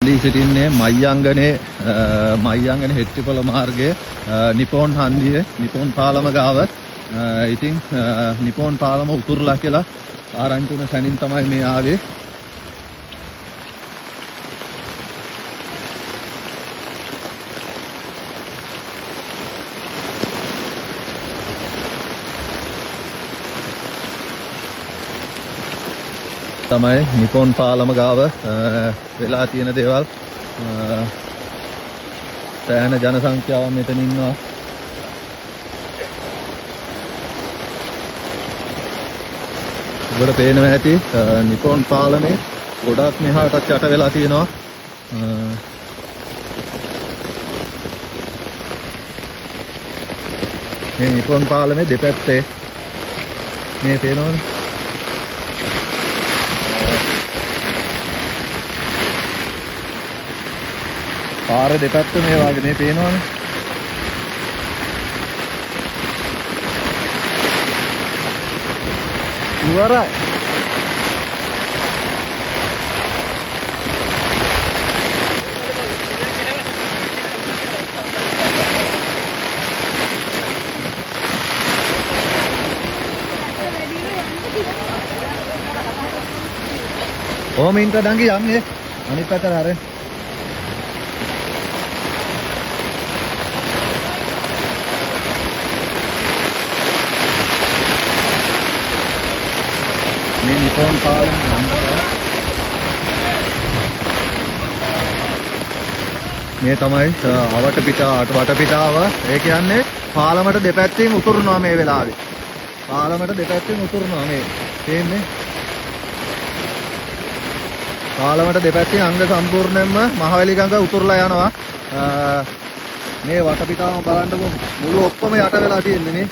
සිටින්නේ මයංගනේ හෙට්ටිපොළ මාර්ගයේ Nippon හන්දියේ Nippon පාලම ගාව. ඉතින් නිපොන් පාලම උතුරලා කියලා ආරංචි වුණ සැනින් තමයි මේ ආවේ. තමයි නිපොන් පාලම ගාව වෙලා තියෙන දේවල්. සෑහෙන ජන සංඛ්‍යාවක් මෙතන ඉන්නවා. ඔබට පේනවා ඇති නිපොන් පාලමේ ගොඩක් මෙහාටත් යට වෙලා තියෙනවා. මේ නිපොන් පාලමේ දෙපැත්තේ මේ පේනවනේ. පාර දෙපැත්ත මේ වගේ මේ පේනවනේ. ඉවරයි. කොහොම ඉන්න ඩංගි යන්නේ අනිත් පැත්තට හරේ. නිපොන් පාලම මේ තමයි වටපිටාව. ඒ කියන්නේ පාලමට දෙපැත්තෙන් උතුරනවා මේ වෙලාවේ. පාලමට දෙපැත්තෙන් උතුරනවා මේ. තේන්නේ? පාලමට දෙපැත්තෙන් අංග සම්පූර්ණයෙන්ම මහවැලි ගඟ උතුරලා යනවා. මේ වටපිටාවම බලන්නකො මුළු ඔක්කොම යට වෙලා තියෙන්නේ නේ.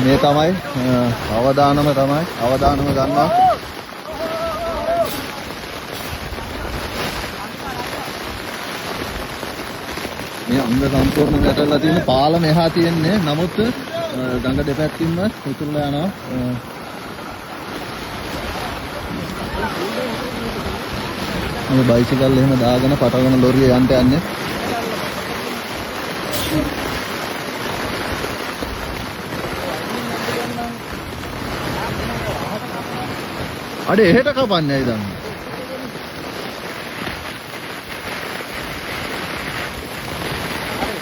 මේ තමයි අවදානම ගන්නවා. මේ අංග සම්පූර්ණ ගැටලා තියෙන පාලම එහා තියෙන්නේ. නමුත් ගඟ දෙපැත්තින්ම උතුරලා යනවා. මේ බයිසිකල් එහෙම දාගෙන පටවන ලොරිය යන්න යන්නේ. අඩේ එහෙට කපන්නේ ඇයි දන්නේ?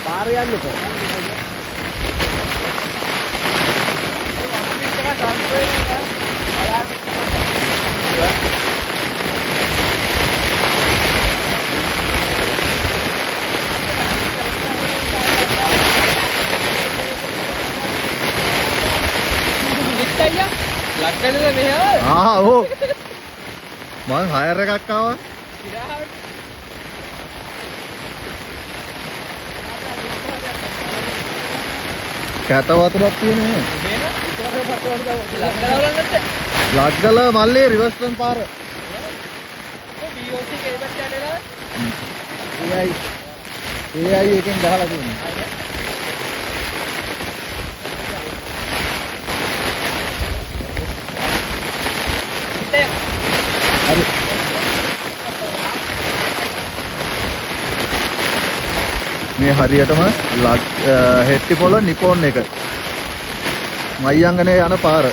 පාර යන්නේ කොහොමද? ඕ මං හයර් එකක් ආවා. කැත වතුරක් තියෙන්නේ. ලක්ගල මල්ලේ රිවර්ස්ටන් පාර. ඒයි එකෙන් ගහලා තියෙනවා. මේ හරියටම හෙට්ටිපොළ නිපොන් එක මයංගනේ යන පාර.